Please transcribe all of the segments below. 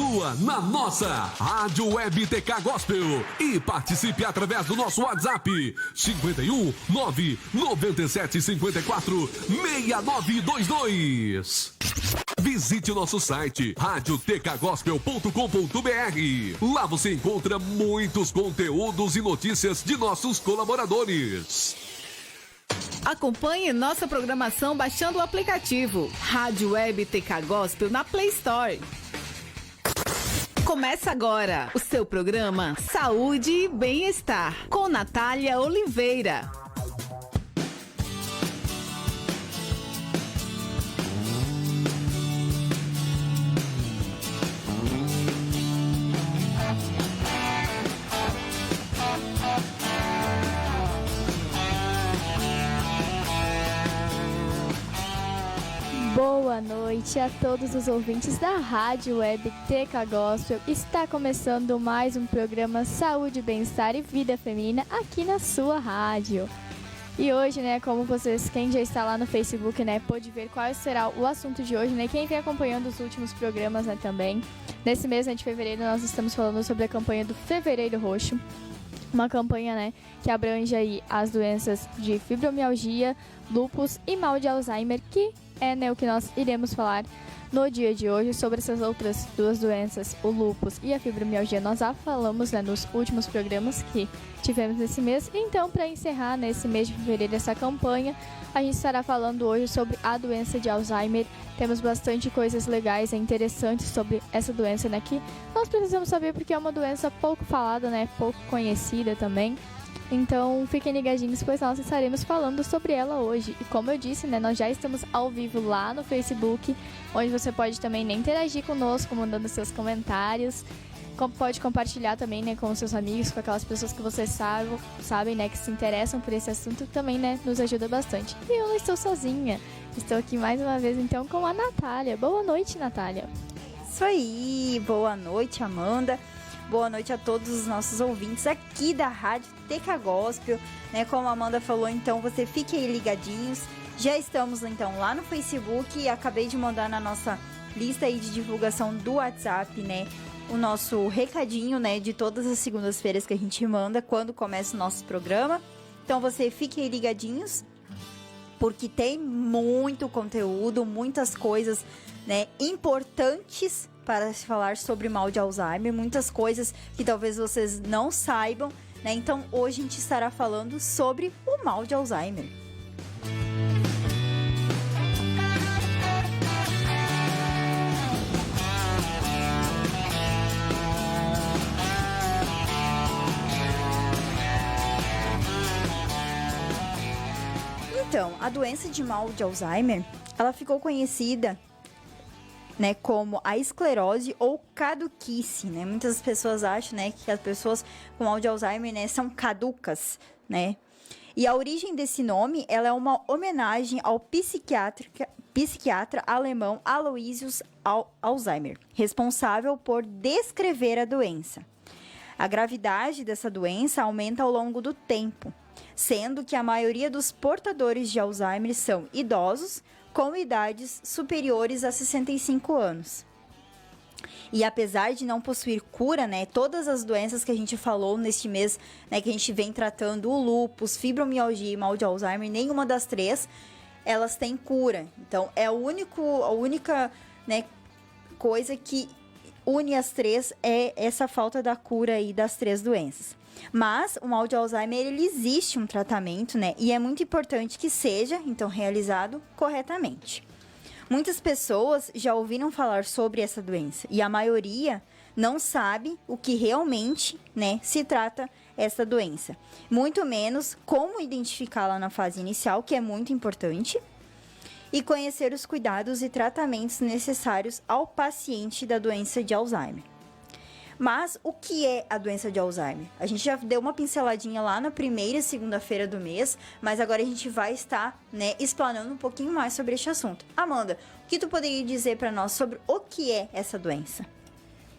sua, na nossa Rádio Web TK Gospel e participe através do nosso WhatsApp 51 997 54 6922. Visite o nosso site radiotkgospel.com.br. Lá você encontra muitos conteúdos e notícias de nossos colaboradores. Acompanhe nossa programação baixando o aplicativo Rádio Web TK Gospel na Play Store. Começa agora o seu programa Saúde e Bem-Estar com Natália Oliveira. Boa noite a todos os ouvintes da Rádio Web TK Gospel. Está começando mais um programa Saúde, Bem-Estar e Vida Feminina aqui na sua rádio. E hoje, como quem já está lá no Facebook, pôde ver qual será o assunto de hoje, Quem vem acompanhando os últimos programas, também. Nesse mês, de fevereiro, nós estamos falando sobre a campanha do Fevereiro Roxo. Uma campanha, que abrange aí as doenças de fibromialgia, lúpus e mal de Alzheimer, que é o que nós iremos falar no dia de hoje. Sobre essas outras duas doenças, o lúpus e a fibromialgia, nós já falamos nos últimos programas que tivemos nesse mês. Então, para encerrar nesse mês de fevereiro essa campanha, a gente estará falando hoje sobre a doença de Alzheimer. Temos bastante coisas legais e interessantes sobre essa doença, que nós precisamos saber porque é uma doença pouco falada, pouco conhecida também. Então, fiquem ligadinhos, pois nós estaremos falando sobre ela hoje. E como eu disse, nós já estamos ao vivo lá no Facebook, onde você pode também interagir conosco, mandando seus comentários. Pode compartilhar também, com os seus amigos, com aquelas pessoas que vocês sabem, que se interessam por esse assunto, também, nos ajuda bastante. E eu não estou sozinha. Estou aqui mais uma vez, então, com a Natália. Boa noite, Natália. Isso aí. Boa noite, Amanda. Boa noite a todos os nossos ouvintes aqui da Rádio TK Gospel, Como a Amanda falou, então, você fique aí ligadinhos. Já estamos, então, lá no Facebook e acabei de mandar na nossa lista aí de divulgação do WhatsApp, o nosso recadinho, de todas as segundas-feiras que a gente manda quando começa o nosso programa. Então, você fique aí ligadinhos, porque tem muito conteúdo, muitas coisas, importantes para se falar sobre mal de Alzheimer, muitas coisas que talvez vocês não saibam, Então, hoje a gente estará falando sobre o mal de Alzheimer. Então, a doença de mal de Alzheimer, ela ficou conhecida como a esclerose ou caduquice, Muitas pessoas acham, que as pessoas com mal de Alzheimer, são caducas, E a origem desse nome, ela é uma homenagem ao psiquiatra alemão Aloysius Alzheimer, responsável por descrever a doença. A gravidade dessa doença aumenta ao longo do tempo, sendo que a maioria dos portadores de Alzheimer são idosos com idades superiores a 65 anos. E apesar de não possuir cura, todas as doenças que a gente falou neste mês, que a gente vem tratando, o lúpus, fibromialgia e mal de Alzheimer, nenhuma das três, elas têm cura. Então, é a única coisa que une as três é essa falta da cura aí das três doenças. Mas o mal de Alzheimer, ele existe um tratamento, e é muito importante que seja, então, realizado corretamente. Muitas pessoas já ouviram falar sobre essa doença e a maioria não sabe o que realmente, se trata essa doença. Muito menos como identificá-la na fase inicial, que é muito importante, e conhecer os cuidados e tratamentos necessários ao paciente da doença de Alzheimer. Mas o que é a doença de Alzheimer? A gente já deu uma pinceladinha lá na primeira segunda-feira do mês, mas agora a gente vai estar, explanando um pouquinho mais sobre este assunto. Amanda, o que tu poderia dizer para nós sobre o que é essa doença?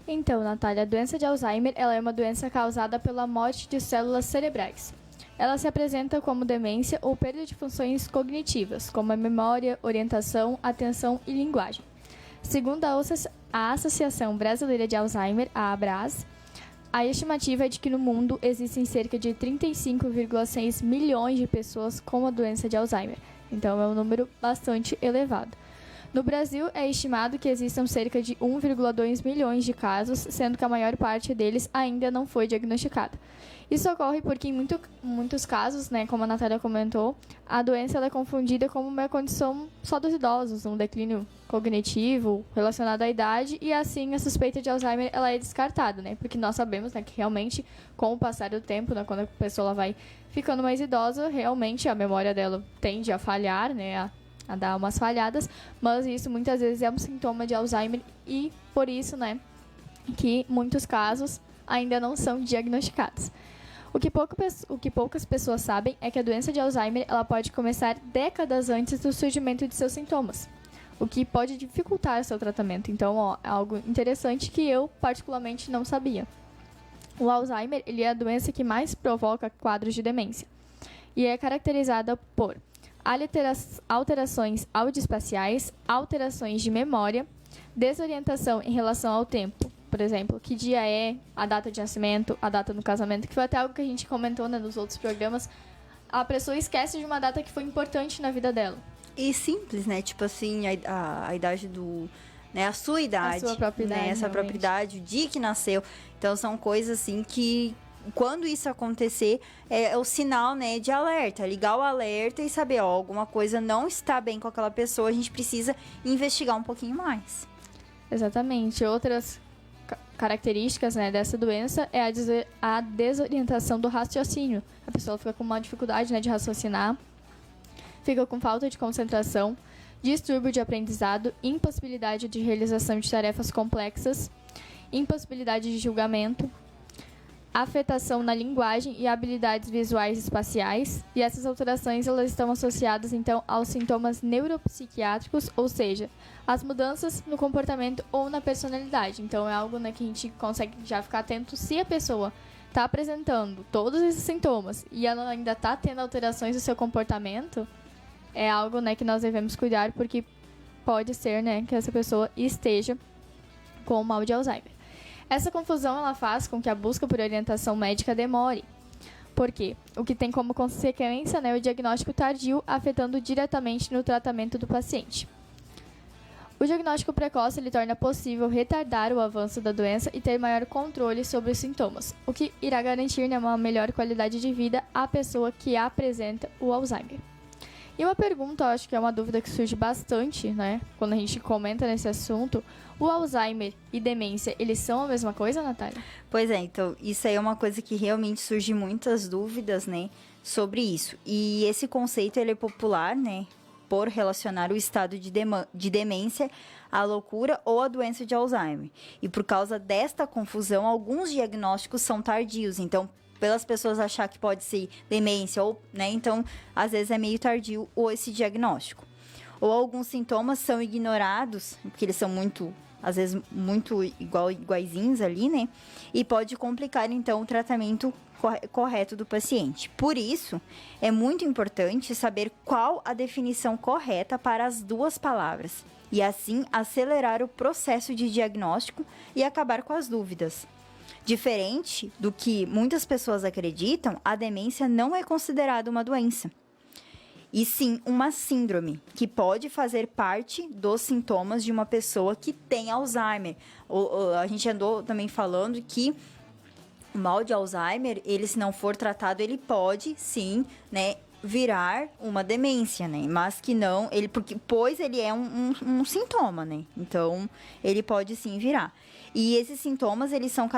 Então, Natália, a doença de Alzheimer, ela é uma doença causada pela morte de células cerebrais. Ela se apresenta como demência ou perda de funções cognitivas, como a memória, orientação, atenção e linguagem. Segundo a Associação Brasileira de Alzheimer, a ABRAS, a estimativa é de que no mundo existem cerca de 35,6 milhões de pessoas com a doença de Alzheimer. Então, é um número bastante elevado. No Brasil, é estimado que existam cerca de 1,2 milhões de casos, sendo que a maior parte deles ainda não foi diagnosticada. Isso ocorre porque, em muitos casos, né, como a Natália comentou, a doença ela é confundida como uma condição só dos idosos, um declínio cognitivo relacionado à idade, e assim a suspeita de Alzheimer ela é descartada, né? Porque nós sabemos, né, que realmente, com o passar do tempo, né, quando a pessoa ela vai ficando mais idosa, realmente a memória dela tende a falhar, né, a dar umas falhadas, mas isso muitas vezes é um sintoma de Alzheimer e por isso, né, que muitos casos ainda não são diagnosticados. O que poucas pessoas sabem é que a doença de Alzheimer ela pode começar décadas antes do surgimento de seus sintomas, o que pode dificultar o seu tratamento. Então, é algo interessante que eu particularmente não sabia. O Alzheimer ele é a doença que mais provoca quadros de demência e é caracterizada por alterações audioespaciais, alterações de memória, desorientação em relação ao tempo. Por exemplo, que dia é, a data de nascimento, a data do casamento, que foi até algo que a gente comentou, né, nos outros programas. A pessoa esquece de uma data que foi importante na vida dela. E simples, né? Tipo assim, a idade do... né? A sua idade. A sua própria idade, né? Essa própria idade, o dia que nasceu. Então, são coisas assim que... Quando isso acontecer, é o sinal, né, de alerta. Ligar o alerta e saber, ó, alguma coisa não está bem com aquela pessoa. A gente precisa investigar um pouquinho mais. Exatamente. Outras características, né, dessa doença é a desorientação do raciocínio. A pessoa fica com uma dificuldade, né, de raciocinar, fica com falta de concentração, distúrbio de aprendizado, impossibilidade de realização de tarefas complexas, impossibilidade de julgamento, afetação na linguagem e habilidades visuais e espaciais, e essas alterações elas estão associadas então aos sintomas neuropsiquiátricos, ou seja, as mudanças no comportamento ou na personalidade. Então é algo, né, que a gente consegue já ficar atento se a pessoa está apresentando todos esses sintomas e ela ainda está tendo alterações no seu comportamento, é algo, né, que nós devemos cuidar, porque pode ser, né, que essa pessoa esteja com o mal de Alzheimer. Essa confusão ela faz com que a busca por orientação médica demore. Por quê? O que tem como consequência, né, o diagnóstico tardio, afetando diretamente no tratamento do paciente. O diagnóstico precoce ele torna possível retardar o avanço da doença e ter maior controle sobre os sintomas, o que irá garantir, né, uma melhor qualidade de vida à pessoa que apresenta o Alzheimer. E uma pergunta, eu acho que é uma dúvida que surge bastante, né, quando a gente comenta nesse assunto: o Alzheimer e demência, eles são a mesma coisa, Natália? Pois é, então, isso aí é uma coisa que realmente surge muitas dúvidas, né, sobre isso. E esse conceito, ele é popular, né, por relacionar o estado de demência à loucura ou à doença de Alzheimer. E por causa desta confusão, alguns diagnósticos são tardios. Então, pelas pessoas achar que pode ser demência, ou, né, então, às vezes é meio tardio esse diagnóstico. Ou alguns sintomas são ignorados, porque eles são muito, às vezes, muito iguaizinhos ali, né? E pode complicar, então, o tratamento correto do paciente. Por isso, é muito importante saber qual a definição correta para as duas palavras, e assim acelerar o processo de diagnóstico e acabar com as dúvidas. Diferente do que muitas pessoas acreditam, a demência não é considerada uma doença, e sim uma síndrome, que pode fazer parte dos sintomas de uma pessoa que tem Alzheimer. A gente andou também falando que o mal de Alzheimer, ele, se não for tratado, ele pode, sim, né, virar uma demência, né? Mas que não, pois ele é um sintoma, né? Então, ele pode sim virar. E esses sintomas, eles são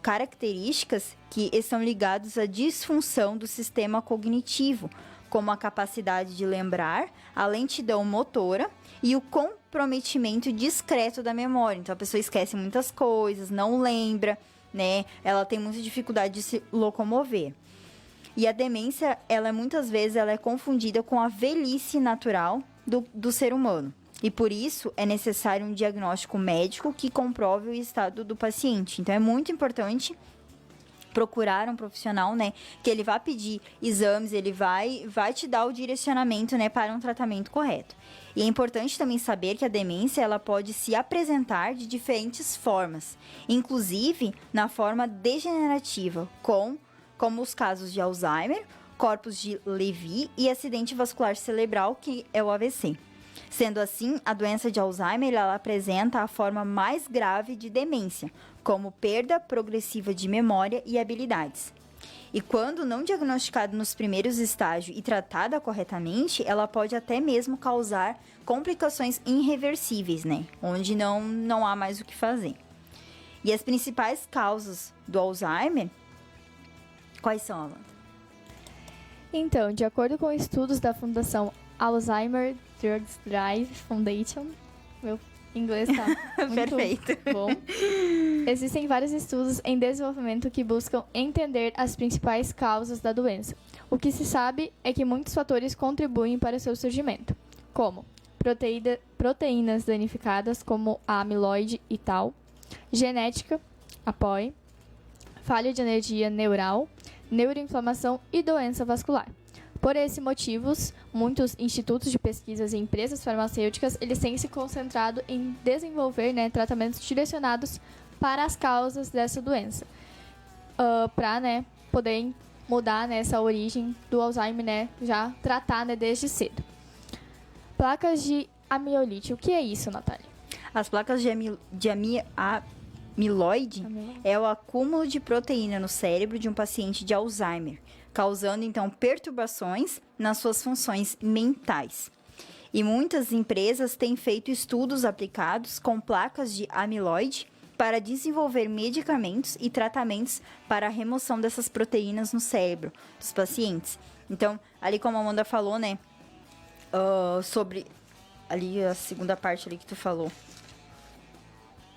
características que estão ligados à disfunção do sistema cognitivo, como a capacidade de lembrar, a lentidão motora e o comprometimento discreto da memória. Então, a pessoa esquece muitas coisas, não lembra, né? Ela tem muita dificuldade de se locomover. E a demência, muitas vezes, ela é confundida com a velhice natural do ser humano. E por isso, é necessário um diagnóstico médico que comprove o estado do paciente. Então, é muito importante procurar um profissional, né, que ele vai pedir exames, ele vai te dar o direcionamento, né, para um tratamento correto. E é importante também saber que a demência, ela pode se apresentar de diferentes formas, inclusive na forma degenerativa, como os casos de Alzheimer, corpos de Levy e acidente vascular cerebral, que é o AVC. Sendo assim, a doença de Alzheimer, ela apresenta a forma mais grave de demência, como perda progressiva de memória e habilidades. E quando não diagnosticada nos primeiros estágios e tratada corretamente, ela pode até mesmo causar complicações irreversíveis, né? Onde não há mais o que fazer. E as principais causas do Alzheimer, quais são, Amanda? Então, de acordo com estudos da Fundação Alzheimer Drugs Drive Foundation, meu inglês tá muito Perfeito. bom. Existem vários estudos em desenvolvimento que buscam entender as principais causas da doença. O que se sabe é que muitos fatores contribuem para o seu surgimento, como proteínas danificadas, como a amiloide e tal, genética, APOE, falha de energia neural, neuroinflamação e doença vascular. Por esses motivos, muitos institutos de pesquisas e empresas farmacêuticas eles têm se concentrado em desenvolver, né, tratamentos direcionados para as causas dessa doença, para, né, poder mudar, né, essa origem do Alzheimer, né, já tratar, né, desde cedo. Placas de amiloide, o que é isso, Natália? As placas de amiloide é o acúmulo de proteína no cérebro de um paciente de Alzheimer, causando, então, perturbações nas suas funções mentais. E muitas empresas têm feito estudos aplicados com placas de amiloide para desenvolver medicamentos e tratamentos para a remoção dessas proteínas no cérebro dos pacientes. Então, ali como a Amanda falou, né, sobre ali a segunda parte ali que tu falou,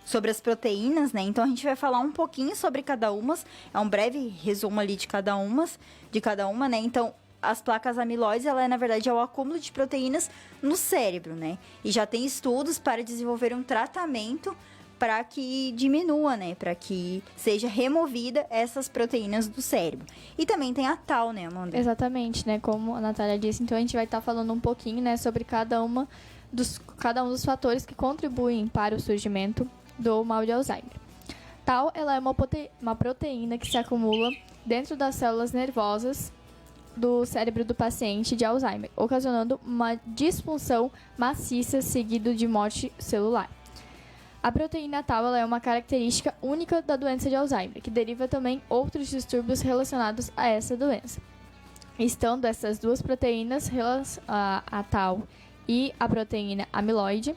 sobre as proteínas, né? Então a gente vai falar um pouquinho sobre cada uma, é um breve resumo ali de cada uma, né? Então, as placas amiloides, ela na verdade é o acúmulo de proteínas no cérebro, né? E já tem estudos para desenvolver um tratamento para que diminua, né? Para que seja removida essas proteínas do cérebro. E também tem a tal, né, Amanda? Exatamente, né? Como a Natália disse, então a gente vai estar falando um pouquinho, né, sobre cada um dos fatores que contribuem para o surgimento do mal de Alzheimer. Tal, ela é uma proteína que se acumula dentro das células nervosas do cérebro do paciente de Alzheimer, ocasionando uma disfunção maciça seguido de morte celular. A proteína tal, ela é uma característica única da doença de Alzheimer, que deriva também outros distúrbios relacionados a essa doença. Estando essas duas proteínas, a tal e a proteína amiloide,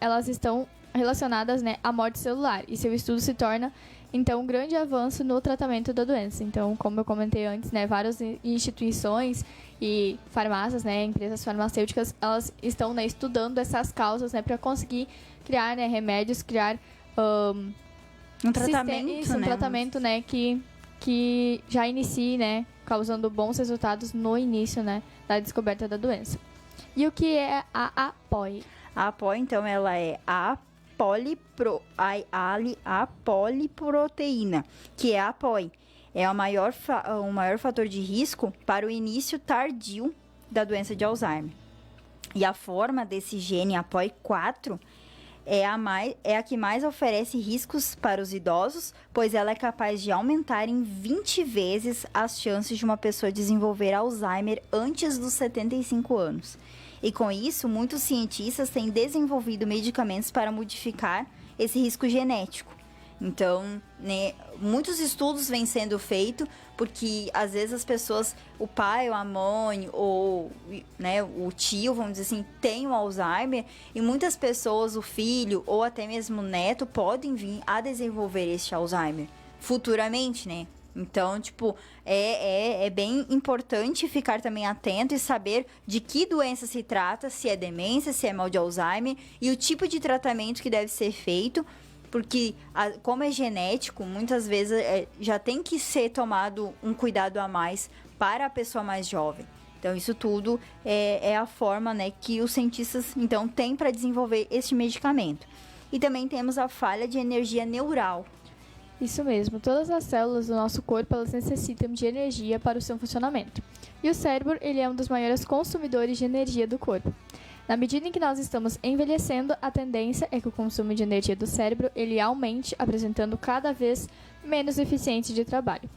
elas estão relacionadas, né, à morte celular, e seu estudo se torna, então, um grande avanço no tratamento da doença. Então, como eu comentei antes, né, várias instituições e farmácias, né, empresas farmacêuticas, elas estão, né, estudando essas causas, né, para conseguir criar, né, remédios, criar um tratamento, um né? tratamento, né, que já inicie, né, causando bons resultados no início, né, da descoberta da doença. E o que é a APOE? A APOE, então, ela é a poliproteína, que é a APOE. É o maior fator de risco para o início tardio da doença de Alzheimer. E a forma desse gene APOE4 é a que mais oferece riscos para os idosos, pois ela é capaz de aumentar em 20 vezes as chances de uma pessoa desenvolver Alzheimer antes dos 75 anos. E com isso, muitos cientistas têm desenvolvido medicamentos para modificar esse risco genético. Então, né, muitos estudos vêm sendo feitos, porque às vezes as pessoas, o pai ou a mãe, ou, né, o tio, vamos dizer assim, tem o Alzheimer, e muitas pessoas, o filho ou até mesmo o neto, podem vir a desenvolver este Alzheimer futuramente, né? Então, tipo, é bem importante ficar também atento e saber de que doença se trata, se é demência, se é mal de Alzheimer, e o tipo de tratamento que deve ser feito, porque como é genético, muitas vezes já tem que ser tomado um cuidado a mais para a pessoa mais jovem. Então, isso tudo é a forma, né, que os cientistas, então, têm para desenvolver este medicamento. E também temos a falha de energia neural, Isso mesmo, todas as células do nosso corpo elas necessitam de energia para o seu funcionamento. E o cérebro ele é um dos maiores consumidores de energia do corpo. Na medida em que nós estamos envelhecendo, a tendência é que o consumo de energia do cérebro ele aumente, apresentando cada vez menos eficiência de trabalho.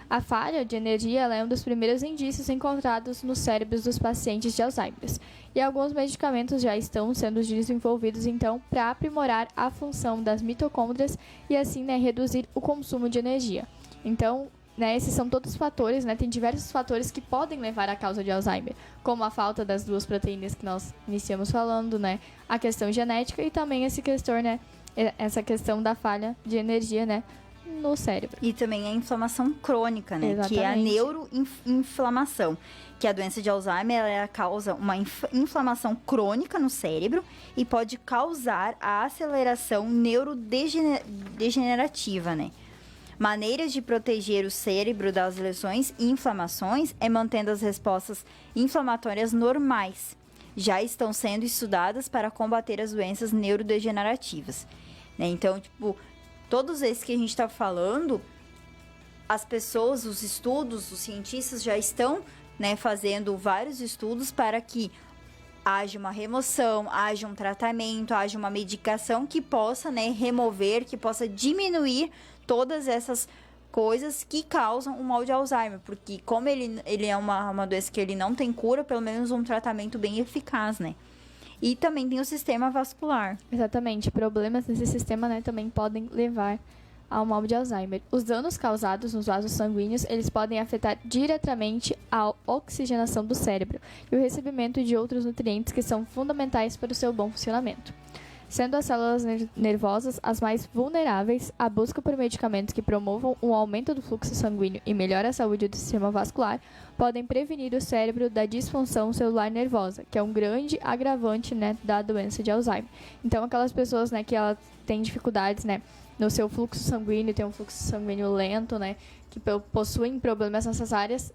A falha de energia ela é um dos primeiros indícios encontrados nos cérebros dos pacientes de Alzheimer. E alguns medicamentos já estão sendo desenvolvidos, então, para aprimorar a função das mitocôndrias e assim, reduzir o consumo de energia. Então, esses são todos fatores, tem diversos fatores que podem levar à causa de Alzheimer, como a falta das duas proteínas que nós iniciamos falando, a questão genética e também essa questão da falha de energia, no cérebro. E também a inflamação crônica, Exatamente. Que é a neuroinflamação, que a doença de Alzheimer ela causa uma inflamação crônica no cérebro e pode causar a aceleração neurodegenerativa, Maneiras de proteger o cérebro das lesões e inflamações é mantendo as respostas inflamatórias normais. Já estão sendo estudadas para combater as doenças neurodegenerativas, Então, todos esses que a gente está falando, as pessoas, os estudos, os cientistas já estão, fazendo vários estudos para que haja uma remoção, haja um tratamento, haja uma medicação que possa, remover, que possa diminuir todas essas coisas que causam o mal de Alzheimer, porque como ele é uma doença que ele não tem cura, pelo menos um tratamento bem eficaz, E também tem o sistema vascular. Exatamente. Problemas nesse sistema, também podem levar ao mal de Alzheimer. Os danos causados nos vasos sanguíneos, eles podem afetar diretamente a oxigenação do cérebro e o recebimento de outros nutrientes que são fundamentais para o seu bom funcionamento. Sendo as células nervosas as mais vulneráveis, a busca por medicamentos que promovam um aumento do fluxo sanguíneo e melhora a saúde do sistema vascular podem prevenir o cérebro da disfunção celular nervosa, que é um grande agravante, da doença de Alzheimer. Então, aquelas pessoas, que elas têm dificuldades, no seu fluxo sanguíneo, tem um fluxo sanguíneo lento, que possuem problemas nessas áreas,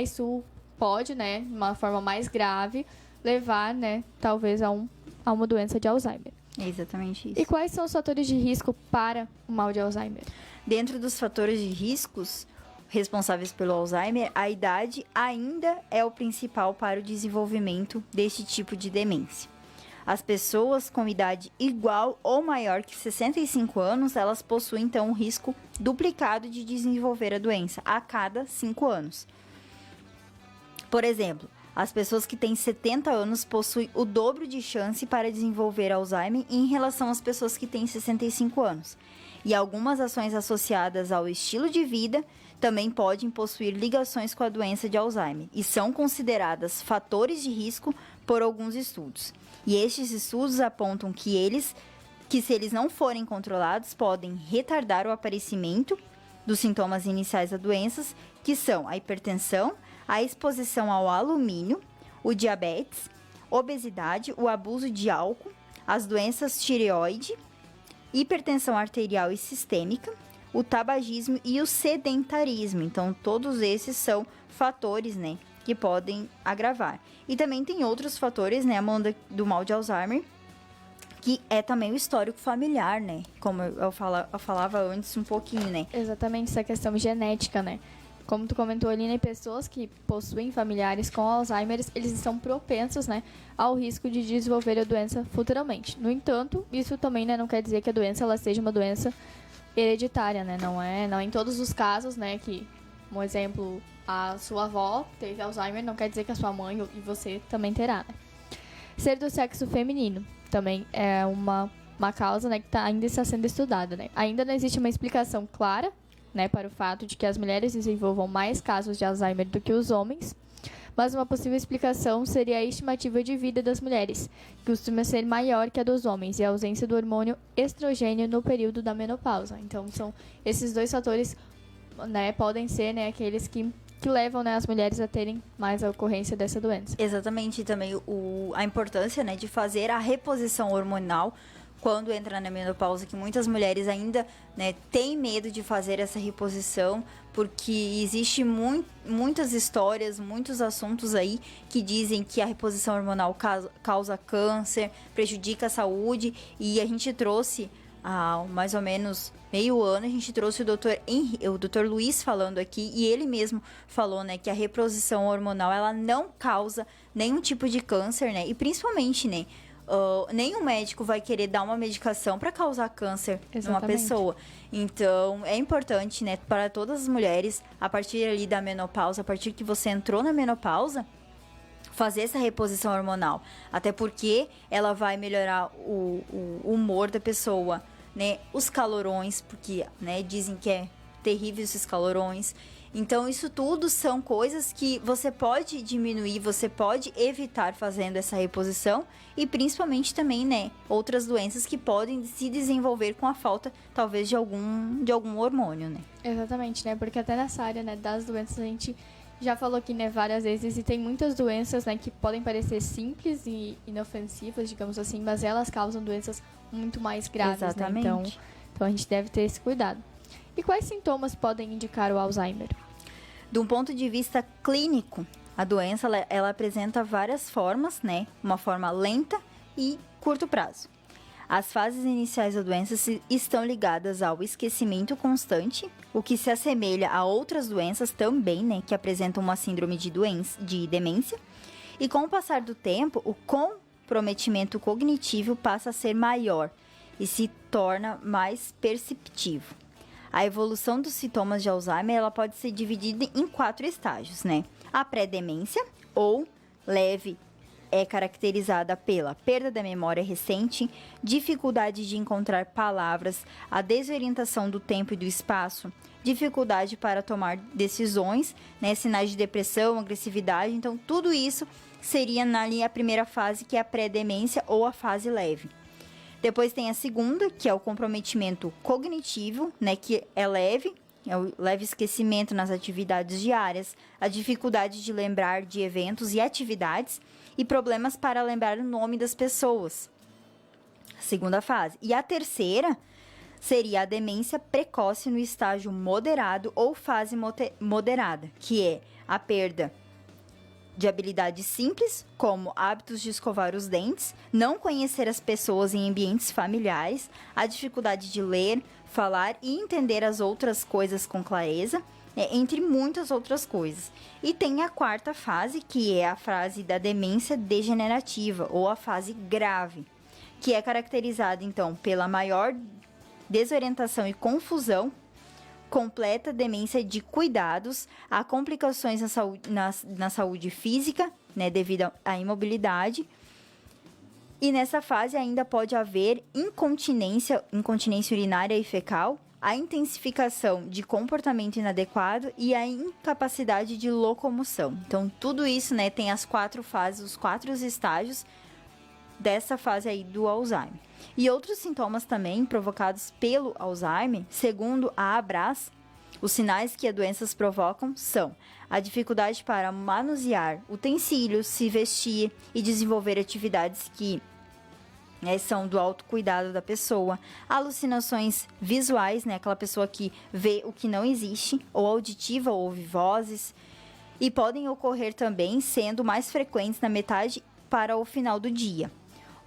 isso pode, de uma forma mais grave, levar, talvez a uma doença de Alzheimer. É exatamente isso. E quais são os fatores de risco para o mal de Alzheimer? Dentro dos fatores de riscos responsáveis pelo Alzheimer, a idade ainda é o principal para o desenvolvimento deste tipo de demência. As pessoas com idade igual ou maior que 65 anos, elas possuem, então, um risco duplicado de desenvolver a doença a cada 5 anos. Por exemplo, as pessoas que têm 70 anos possuem o dobro de chance para desenvolver Alzheimer em relação às pessoas que têm 65 anos. E algumas ações associadas ao estilo de vida também podem possuir ligações com a doença de Alzheimer e são consideradas fatores de risco por alguns estudos. E estes estudos apontam que se eles não forem controlados, podem retardar o aparecimento dos sintomas iniciais da doença, que são a hipertensão, a exposição ao alumínio, o diabetes, obesidade, o abuso de álcool, as doenças tireoide, hipertensão arterial e sistêmica, o tabagismo e o sedentarismo. Então, todos esses são fatores, que podem agravar. E também tem outros fatores, Amanda, do mal de Alzheimer, que é também o histórico familiar, Como eu falava antes um pouquinho, Exatamente, essa questão genética, Como tu comentou ali, pessoas que possuem familiares com Alzheimer, eles estão propensos, ao risco de desenvolver a doença futuramente. No entanto, isso também, não quer dizer que a doença ela seja uma doença hereditária, Não é em todos os casos, que, um exemplo, a sua avó teve Alzheimer, não quer dizer que a sua mãe e você também terá, Ser do sexo feminino também é uma causa, que ainda está sendo estudada, Ainda não existe uma explicação clara, para o fato de que as mulheres desenvolvam mais casos de Alzheimer do que os homens, mas uma possível explicação seria a estimativa de vida das mulheres, que costuma ser maior que a dos homens, e a ausência do hormônio estrogênio no período da menopausa. Então, são esses dois fatores, podem ser, aqueles que levam, as mulheres a terem mais a ocorrência dessa doença. Exatamente, e também a importância, de fazer a reposição hormonal quando entra na menopausa, que muitas mulheres ainda, têm medo de fazer essa reposição, porque existe muitas histórias, muitos assuntos aí que dizem que a reposição hormonal causa câncer, prejudica a saúde, e a gente trouxe há mais ou menos meio ano, a gente trouxe o Dr. Luiz falando aqui, e ele mesmo falou, né, que a reposição hormonal, ela não causa nenhum tipo de câncer, né, e principalmente, né, nenhum médico vai querer dar uma medicação para causar câncer numa pessoa. Então, é importante, né, para todas as mulheres, a partir ali da menopausa, a partir que você entrou na menopausa, fazer essa reposição hormonal. Até porque ela vai melhorar o humor da pessoa, né, os calorões, porque, né, dizem que é terrível esses calorões. Então, isso tudo são coisas que você pode diminuir, você pode evitar fazendo essa reposição e principalmente também, né, outras doenças que podem se desenvolver com a falta, talvez, de algum hormônio, né? Exatamente, né? Porque até nessa área, né, das doenças a gente já falou aqui, né, várias vezes, e tem muitas doenças, né, que podem parecer simples e inofensivas, digamos assim, mas elas causam doenças muito mais graves, Exatamente. né? Então a gente deve ter esse cuidado. E quais sintomas podem indicar o Alzheimer? De um ponto de vista clínico, a doença ela apresenta várias formas, né? Uma forma lenta e curto prazo. As fases iniciais da doença estão ligadas ao esquecimento constante, o que se assemelha a outras doenças também, né? Que apresentam uma síndrome de demência. E com o passar do tempo, o comprometimento cognitivo passa a ser maior e se torna mais perceptivo. A evolução dos sintomas de Alzheimer ela pode ser dividida em 4 estágios, né? A pré-demência, ou leve, é caracterizada pela perda da memória recente, dificuldade de encontrar palavras, a desorientação do tempo e do espaço, dificuldade para tomar decisões, né? Sinais de depressão, agressividade. Então, tudo isso seria a primeira fase, que é a pré-demência ou a fase leve. Depois tem a segunda, que é o comprometimento cognitivo, né, que é o leve esquecimento nas atividades diárias, a dificuldade de lembrar de eventos e atividades e problemas para lembrar o nome das pessoas. Segunda fase. E a terceira seria a demência precoce no estágio moderado ou fase moderada, que é a perda de habilidades simples, como hábitos de escovar os dentes, não conhecer as pessoas em ambientes familiares, a dificuldade de ler, falar e entender as outras coisas com clareza, entre muitas outras coisas. E tem a quarta fase, que é a fase da demência degenerativa, ou a fase grave, que é caracterizada, então, pela maior desorientação e confusão, completa demência de cuidados, há complicações na saúde física, né, devido à imobilidade. E nessa fase ainda pode haver incontinência urinária e fecal, a intensificação de comportamento inadequado e a incapacidade de locomoção. Então, tudo isso, né, tem as 4 fases, os 4 estágios dessa fase aí do Alzheimer. E outros sintomas também provocados pelo Alzheimer, segundo a Abras, os sinais que as doenças provocam são a dificuldade para manusear utensílios, se vestir e desenvolver atividades que são do autocuidado da pessoa, alucinações visuais, né, aquela pessoa que vê o que não existe, ou auditiva, ou ouve vozes, e podem ocorrer também sendo mais frequentes na metade para o final do dia.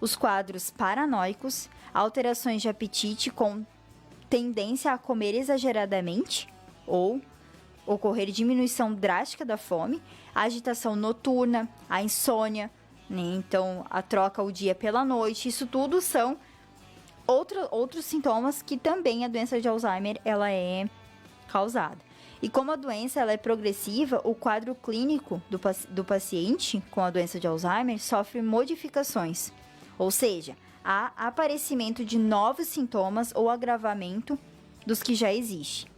Os quadros paranoicos, alterações de apetite com tendência a comer exageradamente ou ocorrer diminuição drástica da fome, a agitação noturna, a insônia, né? Então a troca o dia pela noite, isso tudo são outros sintomas que também a doença de Alzheimer ela é causada. E como a doença ela é progressiva, o quadro clínico do paciente com a doença de Alzheimer sofre modificações. Ou seja, há aparecimento de novos sintomas ou agravamento dos que já existem.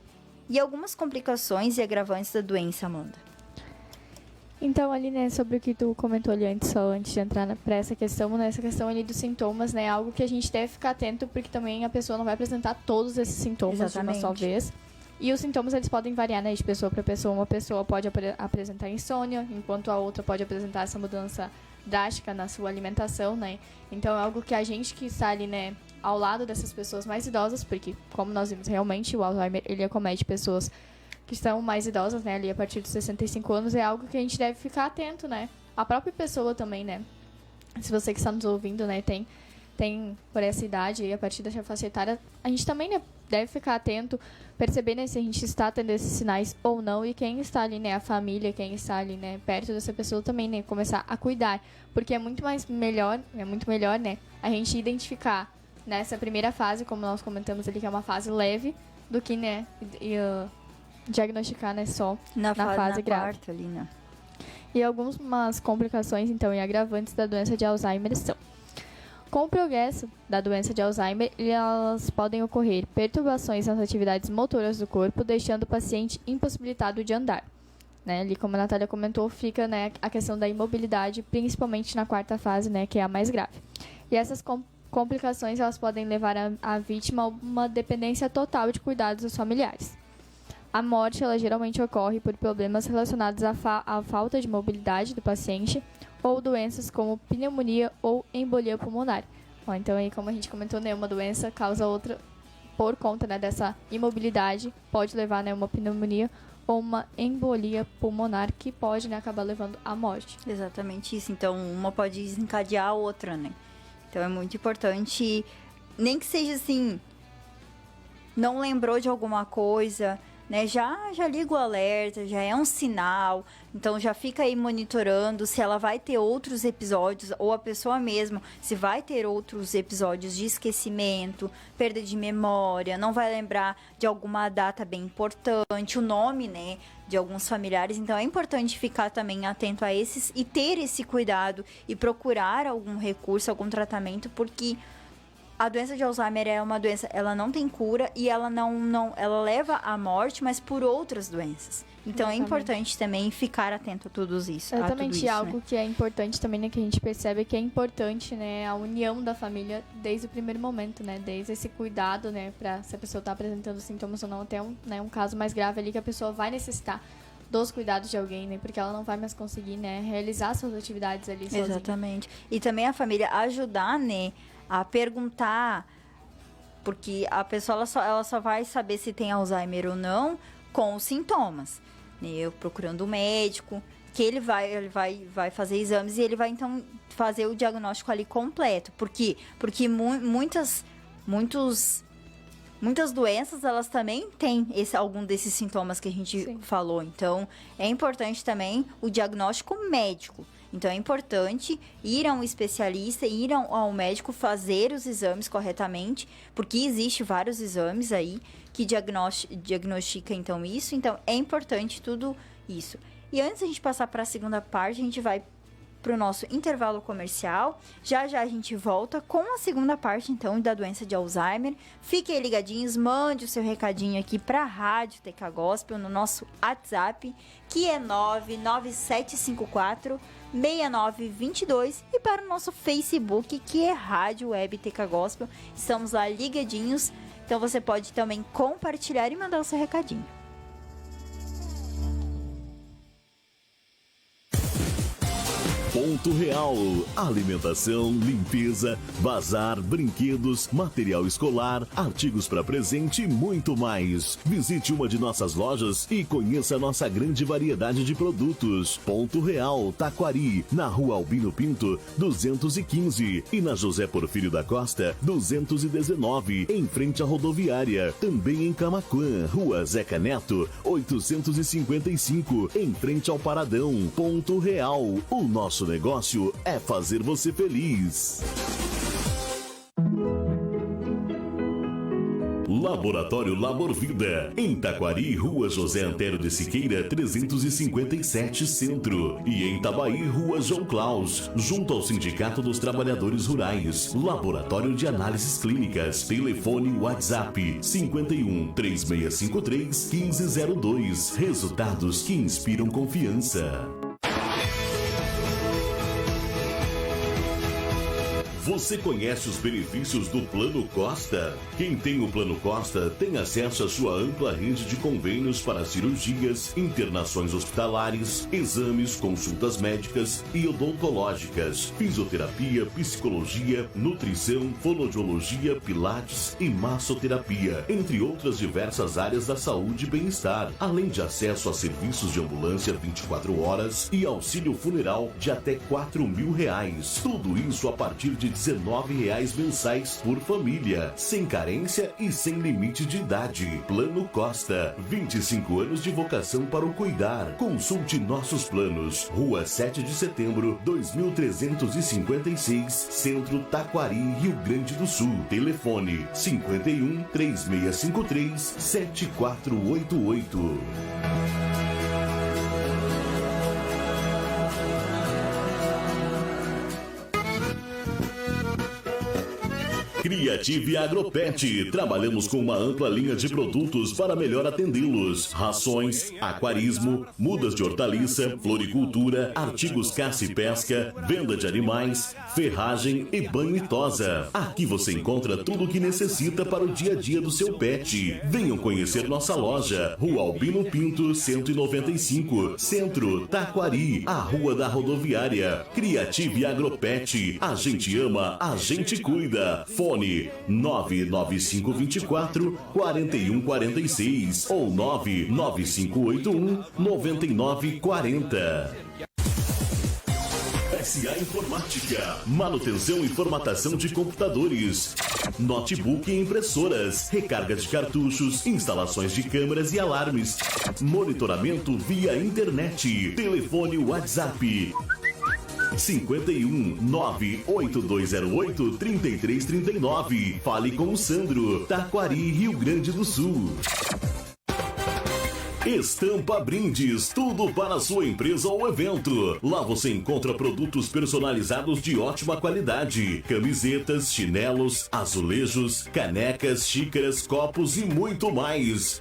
E algumas complicações e agravantes da doença, Amanda. Então, ali, né, sobre o que tu comentou ali antes, só antes de entrar para essa questão, né, essa questão ali dos sintomas, né, algo que a gente deve ficar atento, porque também a pessoa não vai apresentar todos esses sintomas Exatamente. de uma só vez. E os sintomas, eles podem variar, né, de pessoa para pessoa. Uma pessoa pode apresentar insônia, enquanto a outra pode apresentar essa mudança drástica na sua alimentação, né? Então, é algo que a gente que está ali, né, ao lado dessas pessoas mais idosas, porque, como nós vimos, realmente o Alzheimer, ele acomete pessoas que estão mais idosas, né, ali a partir dos 65 anos, é algo que a gente deve ficar atento, né? A própria pessoa também, né? Se você que está nos ouvindo, né, tem tem por essa idade, e a partir dessa faixa etária, a gente também, né, deve ficar atento, perceber, né, se a gente está tendo esses sinais ou não, e quem está ali, né, a família, quem está ali, né, perto dessa pessoa também, né, começar a cuidar, porque é muito melhor, né, a gente identificar nessa primeira fase, como nós comentamos ali, que é uma fase leve, do que, né, diagnosticar, né, só na fase grave. Quarta ali, né? E algumas complicações, então, e agravantes da doença de Alzheimer são: com o progresso da doença de Alzheimer, elas podem ocorrer perturbações nas atividades motoras do corpo, deixando o paciente impossibilitado de andar. Né? Ali, como a Natália comentou, fica, né, a questão da imobilidade, principalmente na quarta fase, né, que é a mais grave. E essas complicações elas podem levar a vítima a uma dependência total de cuidados dos familiares. A morte ela geralmente ocorre por problemas relacionados à falta de mobilidade do paciente ou doenças como pneumonia ou embolia pulmonar. Bom, então, aí, como a gente comentou, né, uma doença causa outra por conta, né, dessa imobilidade, pode levar, né, uma pneumonia ou uma embolia pulmonar que pode, né, acabar levando à morte. Exatamente isso. Então, uma pode desencadear a outra, né? Então, é muito importante, nem que seja assim, não lembrou de alguma coisa, né? Já liga o alerta, já é um sinal, então já fica aí monitorando se ela vai ter outros episódios, ou a pessoa mesma, se vai ter outros episódios de esquecimento, perda de memória, não vai lembrar de alguma data bem importante, o nome, né, de alguns familiares. Então é importante ficar também atento a esses e ter esse cuidado e procurar algum recurso, algum tratamento, porque a doença de Alzheimer é uma doença, ela não tem cura e ela ela leva à morte, mas por outras doenças. Então exatamente. É importante também ficar atento a tudo isso. Exatamente, algo, né? Que é importante também, né, que a gente percebe que é importante, né, a união da família desde o primeiro momento, né, desde esse cuidado, né, para se a pessoa está apresentando sintomas ou não, até um caso mais grave ali que a pessoa vai necessitar dos cuidados de alguém, né, porque ela não vai mais conseguir, né, realizar suas atividades ali sozinha. Exatamente. E também a família ajudar, né, a perguntar, porque a pessoa ela só vai saber se tem Alzheimer ou não com os sintomas, né? Eu procurando um médico, que ele vai fazer exames e ele vai então fazer o diagnóstico ali completo. Por quê? Porque muitas doenças elas também têm algum desses sintomas que a gente Sim. falou. Então é importante também o diagnóstico médico. Então, é importante ir a um especialista, ir ao médico, fazer os exames corretamente, porque existe vários exames aí que diagnostica, então, isso. Então, é importante tudo isso. E antes de a gente passar para a segunda parte, a gente vai para o nosso intervalo comercial. Já a gente volta com a segunda parte, então, da doença de Alzheimer. Fiquem aí ligadinhos, mande o seu recadinho aqui para a Rádio TK Gospel no nosso WhatsApp, que é 99754-6922, e para o nosso Facebook, que é Rádio Web TK Gospel. Estamos lá ligadinhos, então você pode também compartilhar e mandar o seu recadinho. Ponto Real. Alimentação, limpeza, bazar, brinquedos, material escolar, artigos para presente e muito mais. Visite uma de nossas lojas e conheça a nossa grande variedade de produtos. Ponto Real, Taquari, na Rua Albino Pinto, 215 e na José Porfírio da Costa, 219, em frente à rodoviária. Também em Camaquã, Rua Zeca Neto, 855, em frente ao Paradão. Ponto Real, o nosso negócio é fazer você feliz. Laboratório Labor Vida, em Taquari, Rua José Antero de Siqueira, 357 Centro. E em Itabaí, Rua João Claus, junto ao Sindicato dos Trabalhadores Rurais. Laboratório de Análises Clínicas. Telefone WhatsApp 51 3653 1502. Resultados que inspiram confiança. Você conhece os benefícios do Plano Costa? Quem tem o Plano Costa tem acesso à sua ampla rede de convênios para cirurgias, internações hospitalares, exames, consultas médicas e odontológicas, fisioterapia, psicologia, nutrição, fonoaudiologia, pilates e massoterapia, entre outras diversas áreas da saúde e bem-estar, além de acesso a serviços de ambulância 24 horas e auxílio funeral de até R$4.000. Tudo isso a partir de R$19 mensais por família, sem carência e sem limite de idade. Plano Costa, 25 anos de vocação para o cuidar. Consulte nossos planos. Rua 7 de Setembro, 2356, Centro Taquari, Rio Grande do Sul. Telefone 51 3653 7488. Criative Agropet. Trabalhamos com uma ampla linha de produtos para melhor atendê-los. Rações, aquarismo, mudas de hortaliça, floricultura, artigos caça e pesca, venda de animais, ferragem e banho e tosa. Aqui você encontra tudo o que necessita para o dia a dia do seu pet. Venham conhecer nossa loja. Rua Albino Pinto, 195, Centro, Taquari, a Rua da Rodoviária. Criative Agropet. A gente ama, a gente cuida. Fone 99524 4146 ou 99581 9940. SA Informática, manutenção e formatação de computadores, notebook e impressoras, recarga de cartuchos, instalações de câmeras e alarmes, monitoramento via internet, telefone WhatsApp 51 98208 3339. Fale com o Sandro, Taquari, Rio Grande do Sul. Estampa Brindes, tudo para a sua empresa ou evento. Lá você encontra produtos personalizados de ótima qualidade, camisetas, chinelos, azulejos, canecas, xícaras, copos e muito mais.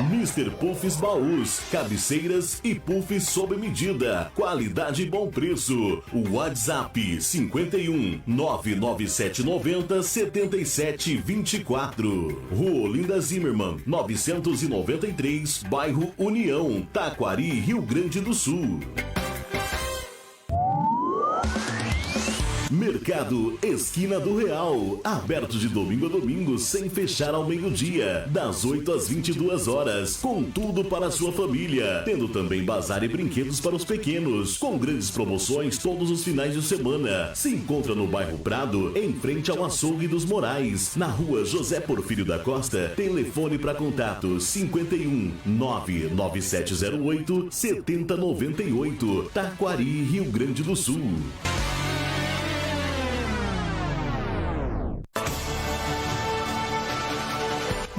Mr. Puffs Baús, cabeceiras e puffs sob medida, qualidade e bom preço. O WhatsApp 51 99790 7724. Rua Olinda Zimmermann, 993, bairro União, Taquari, Rio Grande do Sul. Mercado Esquina do Real, aberto de domingo a domingo sem fechar ao meio-dia, das 8 às 22 horas, com tudo para a sua família, tendo também bazar e brinquedos para os pequenos, com grandes promoções todos os finais de semana. Se encontra no bairro Prado, em frente ao Açougue dos Morais, na Rua José Porfírio da Costa. Telefone para contato 51 99708 7098, Taquari, Rio Grande do Sul.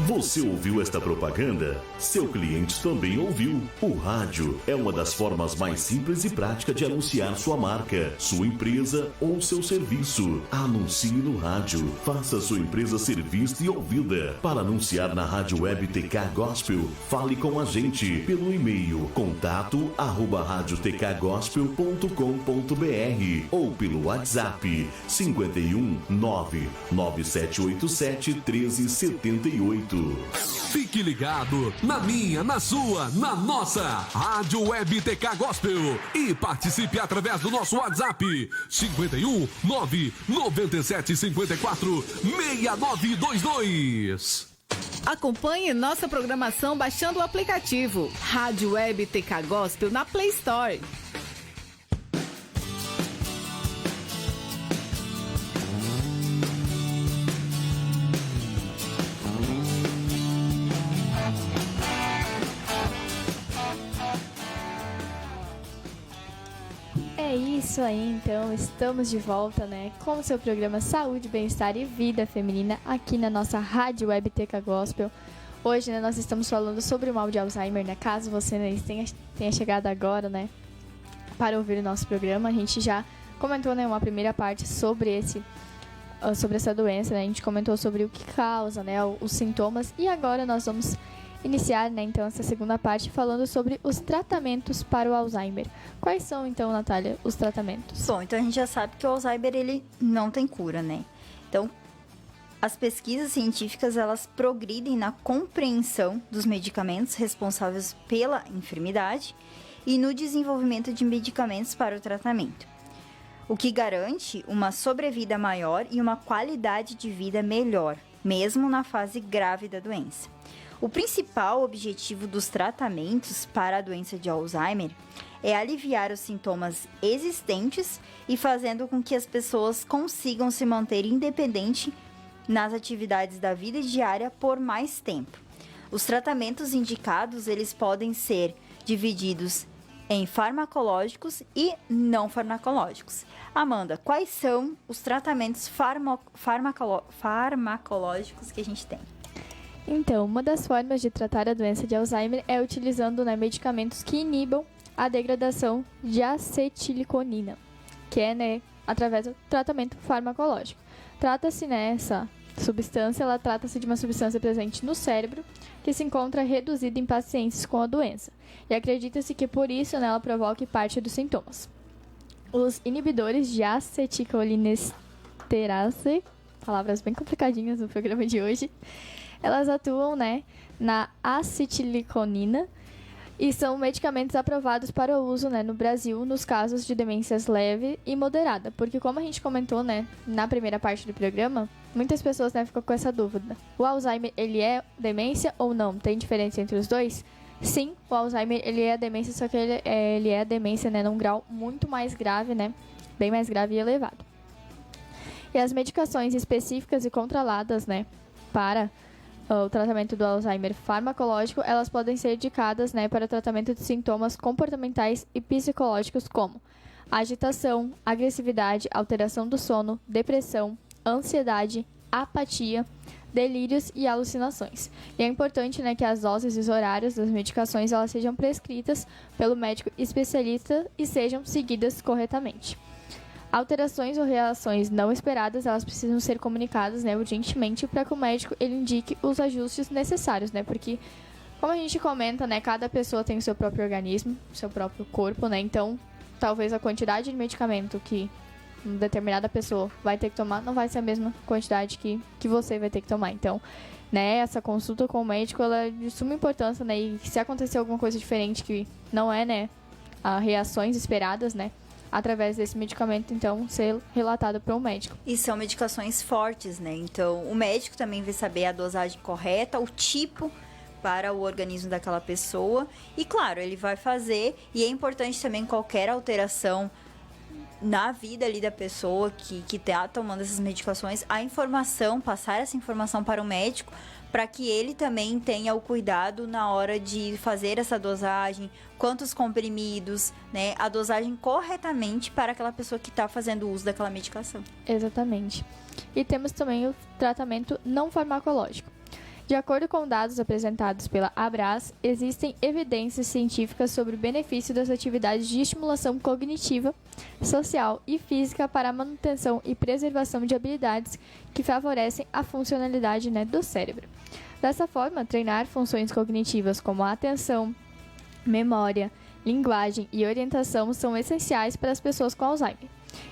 Você ouviu esta propaganda? Seu cliente também ouviu. O rádio é uma das formas mais simples e práticas de anunciar sua marca, sua empresa ou seu serviço. Anuncie no rádio. Faça sua empresa ser vista e ouvida. Para anunciar na Rádio Web TK Gospel, fale com a gente pelo e-mail contato@radiotkgospel.com.br ou pelo WhatsApp 51 99787 1378. Fique ligado na minha, na sua, na nossa Rádio Web TK Gospel e participe através do nosso WhatsApp 51 997 54 6922. Acompanhe nossa programação baixando o aplicativo Rádio Web TK Gospel na Play Store. É isso aí, então, estamos de volta, né, com o seu programa Saúde, Bem-Estar e Vida Feminina aqui na nossa Rádio Web TK Gospel. Hoje, né, nós estamos falando sobre o mal de Alzheimer, né, caso você, né, tenha chegado agora, né, para ouvir o nosso programa. A gente já comentou, né, uma primeira parte sobre essa doença, né, a gente comentou sobre o que causa, né, os sintomas, e agora nós vamos iniciar, né, então, essa segunda parte falando sobre os tratamentos para o Alzheimer. Quais são, então, Natália, os tratamentos? Bom, então a gente já sabe que o Alzheimer, ele não tem cura, né? Então, as pesquisas científicas, elas progridem na compreensão dos medicamentos responsáveis pela enfermidade e no desenvolvimento de medicamentos para o tratamento, o que garante uma sobrevida maior e uma qualidade de vida melhor, mesmo na fase grave da doença. O principal objetivo dos tratamentos para a doença de Alzheimer é aliviar os sintomas existentes e fazendo com que as pessoas consigam se manter independentes nas atividades da vida diária por mais tempo. Os tratamentos indicados, eles podem ser divididos em farmacológicos e não farmacológicos. Amanda, quais são os tratamentos farmacológicos que a gente tem? Então, uma das formas de tratar a doença de Alzheimer é utilizando, né, medicamentos que inibam a degradação de acetilcolina, que é, né, através do tratamento farmacológico. Trata-se, né, essa substância, ela trata-se de uma substância presente no cérebro que se encontra reduzida em pacientes com a doença. E acredita-se que por isso, né, ela provoque parte dos sintomas. Os inibidores de acetilcolinesterase, palavras bem complicadinhas no programa de hoje, elas atuam, né, na acetilcolina e são medicamentos aprovados para o uso, né, no Brasil nos casos de demências leve e moderada, porque como a gente comentou, né, na primeira parte do programa, muitas pessoas, né, ficam com essa dúvida. O Alzheimer, ele é demência ou não? Tem diferença entre os dois? Sim, o Alzheimer, ele é demência, só que ele é demência, né, num grau muito mais grave, né, bem mais grave e elevado. E as medicações específicas e controladas, né, para o tratamento do Alzheimer farmacológico, elas podem ser indicadas, né, para o tratamento de sintomas comportamentais e psicológicos como agitação, agressividade, alteração do sono, depressão, ansiedade, apatia, delírios e alucinações. E é importante, né, que as doses e os horários das medicações elas sejam prescritas pelo médico especialista e sejam seguidas corretamente. Alterações ou reações não esperadas, elas precisam ser comunicadas, né, urgentemente para que o médico ele indique os ajustes necessários, né, porque como a gente comenta, né, cada pessoa tem o seu próprio organismo, o seu próprio corpo, né, então talvez a quantidade de medicamento que uma determinada pessoa vai ter que tomar não vai ser a mesma quantidade que você vai ter que tomar. Então, né, essa consulta com o médico ela é de suma importância, né, e se acontecer alguma coisa diferente que não é, né, reações esperadas, né, através desse medicamento, então, ser relatado para um médico. E são medicações fortes, né? Então, o médico também vai saber a dosagem correta, o tipo para o organismo daquela pessoa. E, claro, ele vai fazer. E é importante também qualquer alteração na vida ali da pessoa que tá tomando essas medicações, a informação, passar essa informação para o médico, para que ele também tenha o cuidado na hora de fazer essa dosagem, quantos comprimidos, né, a dosagem corretamente para aquela pessoa que está fazendo uso daquela medicação. Exatamente. E temos também o tratamento não farmacológico. De acordo com dados apresentados pela Abras, existem evidências científicas sobre o benefício das atividades de estimulação cognitiva, social e física para a manutenção e preservação de habilidades que favorecem a funcionalidade, né, do cérebro. Dessa forma, treinar funções cognitivas como a atenção, memória, linguagem e orientação são essenciais para as pessoas com Alzheimer.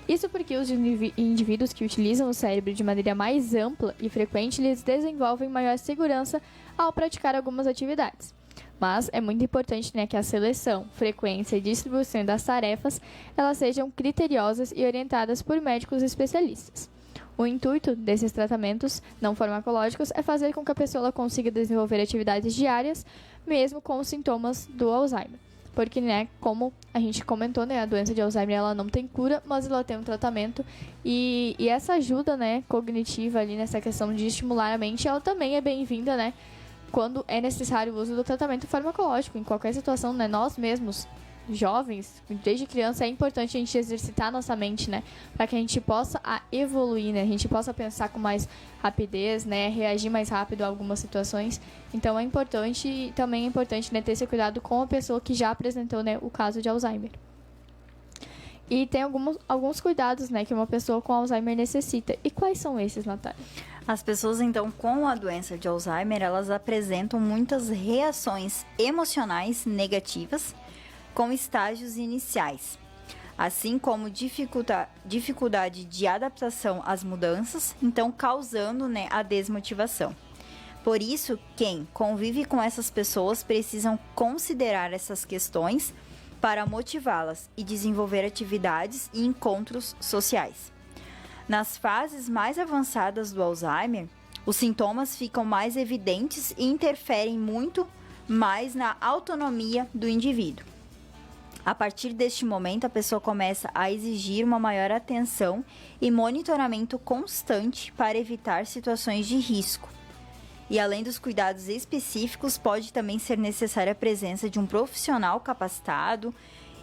Isso porque os indivíduos que utilizam o cérebro de maneira mais ampla e frequente, eles desenvolvem maior segurança ao praticar algumas atividades. Mas é muito importante, né, que a seleção, frequência e distribuição das tarefas elas sejam criteriosas e orientadas por médicos especialistas. O intuito desses tratamentos não farmacológicos é fazer com que a pessoa consiga desenvolver atividades diárias, mesmo com os sintomas do Alzheimer. Porque, né, como a gente comentou, né, a doença de Alzheimer ela não tem cura, mas ela tem um tratamento e essa ajuda, né, cognitiva ali nessa questão de estimular a mente, ela também é bem-vinda, né, quando é necessário o uso do tratamento farmacológico. Em qualquer situação, né, nós mesmos, jovens, desde criança, é importante a gente exercitar nossa mente, né, para que a gente possa evoluir, né, a gente possa pensar com mais rapidez, né, reagir mais rápido a algumas situações. Então é importante, e também é importante, né, ter esse cuidado com a pessoa que já apresentou, né, o caso de Alzheimer. E tem alguns cuidados, né, que uma pessoa com Alzheimer necessita. E quais são esses, Natália? As pessoas, então, com a doença de Alzheimer, elas apresentam muitas reações emocionais negativas com estágios iniciais, assim como dificuldade de adaptação às mudanças, então causando, né, a desmotivação. Por isso, quem convive com essas pessoas precisam considerar essas questões para motivá-las e desenvolver atividades e encontros sociais. Nas fases mais avançadas do Alzheimer, os sintomas ficam mais evidentes e interferem muito mais na autonomia do indivíduo. A partir deste momento, a pessoa começa a exigir uma maior atenção e monitoramento constante para evitar situações de risco. E além dos cuidados específicos, pode também ser necessária a presença de um profissional capacitado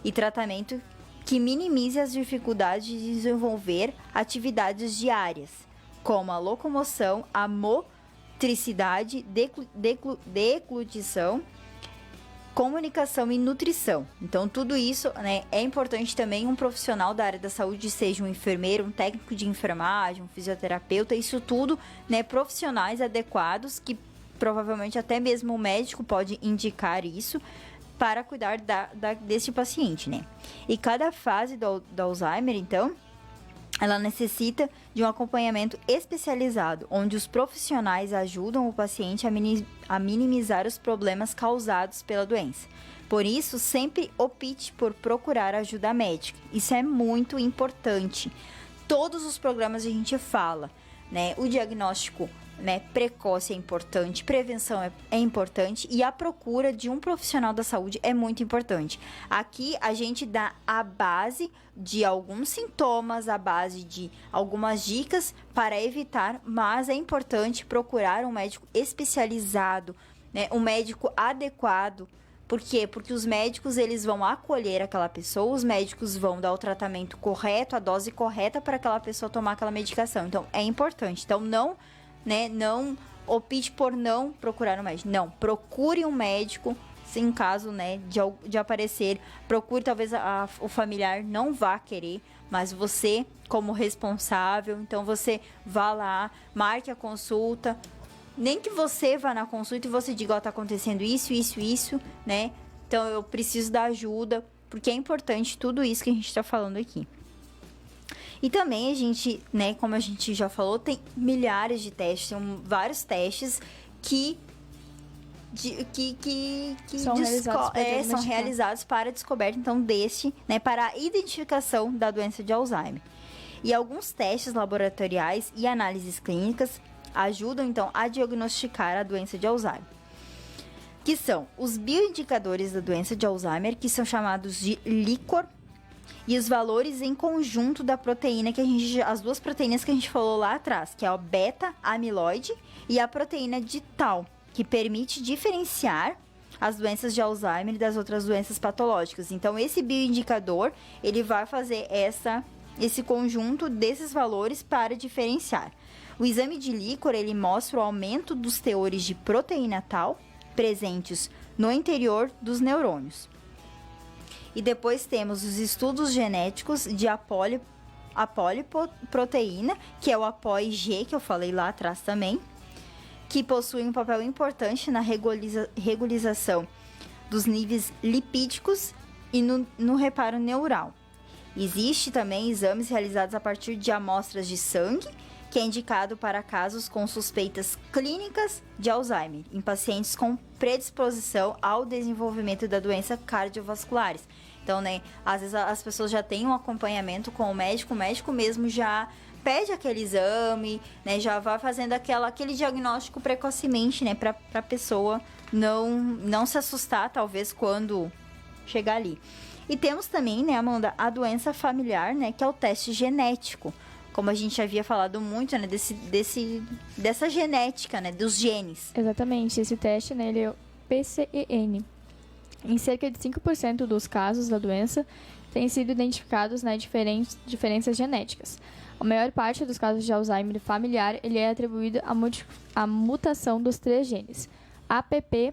e tratamento que minimize as dificuldades de desenvolver atividades diárias, como a locomoção, a motricidade, deglutição, comunicação e nutrição. Então, tudo isso, né, é importante também um profissional da área da saúde, seja um enfermeiro, um técnico de enfermagem, um fisioterapeuta, isso tudo, né, profissionais adequados, que provavelmente até mesmo o médico pode indicar isso, para cuidar desse paciente, né? E cada fase do Alzheimer, então, ela necessita de um acompanhamento especializado, onde os profissionais ajudam o paciente a minimizar os problemas causados pela doença. Por isso, sempre opte por procurar ajuda médica. Isso é muito importante. Todos os programas a gente fala, né? O diagnóstico, né, precoce é importante, prevenção é importante e a procura de um profissional da saúde é muito importante. Aqui a gente dá a base de alguns sintomas, a base de algumas dicas para evitar, mas é importante procurar um médico especializado, né, um médico adequado. Por quê? Porque os médicos, eles vão acolher aquela pessoa, os médicos vão dar o tratamento correto, a dose correta para aquela pessoa tomar aquela medicação. Então, é importante. Então, não opte por não procurar um médico. Não, procure um médico, se em caso, né, de aparecer. Procure, talvez o familiar não vá querer, mas você, como responsável, então você vá lá, marque a consulta. Nem que você vá na consulta e você diga, ó, tá acontecendo isso, né? Então, eu preciso da ajuda, porque é importante tudo isso que a gente tá falando aqui. E também a gente, né, como a gente já falou, tem milhares de testes, tem vários testes que são realizados para a descoberta, então, né, para a identificação da doença de Alzheimer. E alguns testes laboratoriais e análises clínicas ajudam, então, a diagnosticar a doença de Alzheimer, que são os bioindicadores da doença de Alzheimer, que são chamados de líquor, e os valores em conjunto da proteína as duas proteínas que a gente falou lá atrás, que é o beta-amiloide e a proteína de Tau, que permite diferenciar as doenças de Alzheimer das outras doenças patológicas. Então, esse bioindicador, ele vai fazer esse conjunto desses valores para diferenciar. O exame de líquor, ele mostra o aumento dos teores de proteína Tau presentes no interior dos neurônios. E depois temos os estudos genéticos de apolipoproteína, que é o ApoIG, que eu falei lá atrás também, que possui um papel importante na regularização dos níveis lipídicos e no reparo neural. Existe também exames realizados a partir de amostras de sangue, que é indicado para casos com suspeitas clínicas de Alzheimer, em pacientes com predisposição ao desenvolvimento da doença cardiovasculares. Então, né, às vezes as pessoas já têm um acompanhamento com o médico mesmo já pede aquele exame, né, já vai fazendo aquele diagnóstico precocemente, né, para a pessoa não se assustar, talvez, quando chegar ali. E temos também, né, Amanda, a doença familiar, né, que é o teste genético. Como a gente havia falado muito, né, dessa genética, né, dos genes. Exatamente, esse teste, né, ele é o PCEN. Em cerca de 5% dos casos da doença, têm sido identificados, né, diferenças genéticas. A maior parte dos casos de Alzheimer familiar, ele é atribuído à mutação dos 3 genes, APP,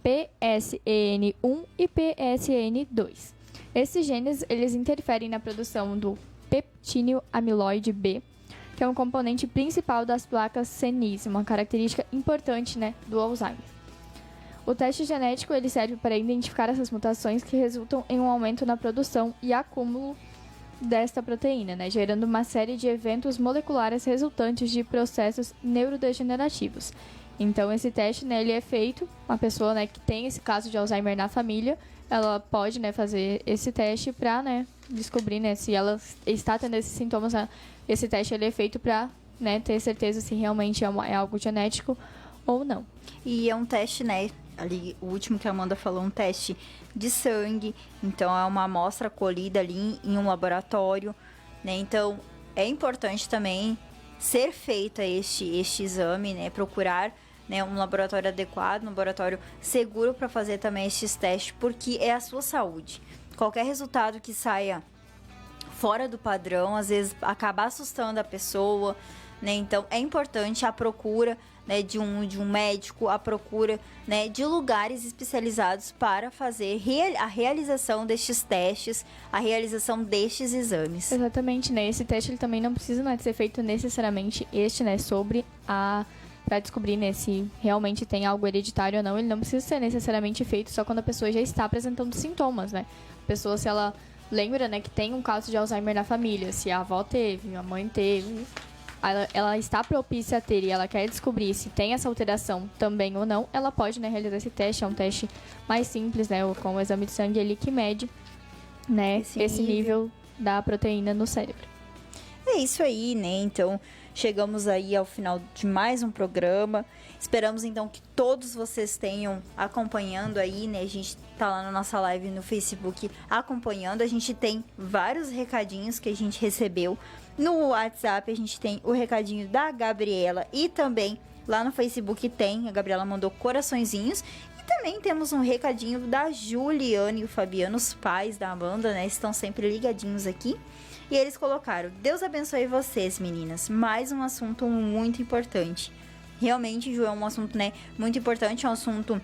PSEN1 e PSEN2. Esses genes, eles interferem na produção do peptídeo amiloide B, que é um componente principal das placas senis, uma característica importante, né, do Alzheimer. O teste genético, ele serve para identificar essas mutações que resultam em um aumento na produção e acúmulo desta proteína, né, gerando uma série de eventos moleculares resultantes de processos neurodegenerativos. Então, esse teste, né, ele é feito, uma pessoa, né, que tem esse caso de Alzheimer na família, ela pode, né, fazer esse teste para, né, descobrir, né, se ela está tendo esses sintomas. Esse teste, ele é feito para, né, ter certeza se realmente é algo genético ou não. E é um teste, né, ali, o último que a Amanda falou, um teste de sangue. Então, é uma amostra colhida ali em um laboratório, né? Então, é importante também ser feito este exame, né? Procurar, né, um laboratório adequado, um laboratório seguro para fazer também estes testes, porque é a sua saúde. Qualquer resultado que saia fora do padrão, às vezes acaba assustando a pessoa, né? Então é importante a procura, né, de um médico, a procura, né, de lugares especializados para fazer a realização destes testes, a realização destes exames. Exatamente, né? Esse teste ele também não precisa, né, ser feito necessariamente né, para descobrir, né, se realmente tem algo hereditário ou não. Ele não precisa ser necessariamente feito só quando a pessoa já está apresentando sintomas, né? A pessoa, se ela lembra, né, que tem um caso de Alzheimer na família, se a avó teve, a mãe teve, ela está propícia a ter e ela quer descobrir se tem essa alteração também ou não, ela pode, né, realizar esse teste. É um teste mais simples, né, com o exame de sangue ali que mede, né, esse nível da proteína no cérebro. É isso aí, né? Então, chegamos aí ao final de mais um programa. Esperamos, então, que todos vocês tenham acompanhando aí, né? A gente tá lá na nossa live no Facebook acompanhando. A gente tem vários recadinhos que a gente recebeu. No WhatsApp, a gente tem o recadinho da Gabriela e também lá no Facebook tem. A Gabriela mandou coraçõezinhos. E também temos um recadinho da Juliana e o Fabiano, os pais da Amanda, né? Estão sempre ligadinhos aqui. E eles colocaram: Deus abençoe vocês, meninas. Mais um assunto muito importante. Realmente, Ju, é um assunto, né, muito importante. É um assunto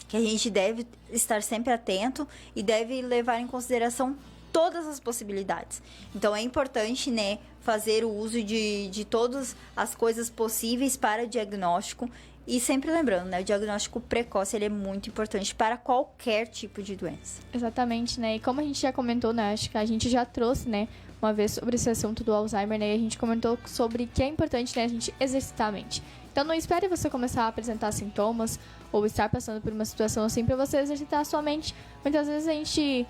que a gente deve estar sempre atento e deve levar em consideração todas as possibilidades. Então, é importante, né, fazer o uso de todas as coisas possíveis para diagnóstico. E sempre lembrando, né, o diagnóstico precoce ele é muito importante para qualquer tipo de doença. Exatamente, né? E como a gente já comentou, né, acho que a gente já trouxe, né, uma vez sobre esse assunto do Alzheimer, né, e a gente comentou sobre que é importante, né, a gente exercitar a mente. Então não espere você começar a apresentar sintomas ou estar passando por uma situação assim para você exercitar a sua mente. Muitas vezes a gente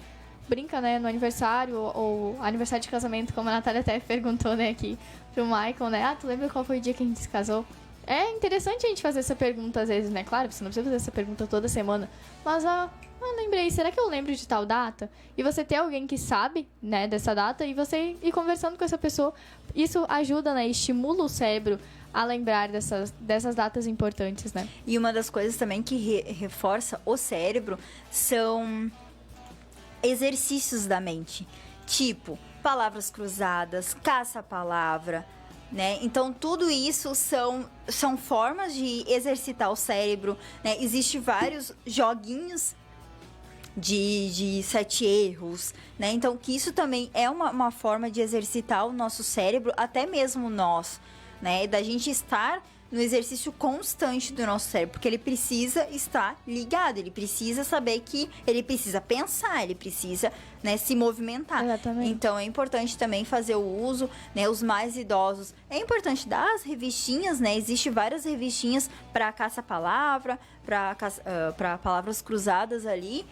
brinca, né, no aniversário ou aniversário de casamento, como a Natália até perguntou, né, aqui pro Michael, né, tu lembra qual foi o dia que a gente se casou? É interessante a gente fazer essa pergunta às vezes, né? Claro, você não precisa fazer essa pergunta toda semana. Mas, lembrei, será que eu lembro de tal data? E você ter alguém que sabe, né, dessa data e você ir conversando com essa pessoa. Isso ajuda, né? Estimula o cérebro a lembrar dessas datas importantes, né? E uma das coisas também que reforça o cérebro são exercícios da mente. Tipo, palavras cruzadas, caça-palavra, né? Então, tudo isso são formas de exercitar o cérebro, né? Existem vários joguinhos de 7 erros, né? Então, que isso também é uma forma de exercitar o nosso cérebro, até mesmo nós, né? Da gente estar no exercício constante do nosso cérebro, porque ele precisa estar ligado, ele precisa saber que ele precisa pensar, ele precisa, né, se movimentar. Exatamente. Então é importante também fazer o uso, né, os mais idosos. É importante dar as revistinhas, né? Existem várias revistinhas para caça-palavra, para palavras cruzadas ali.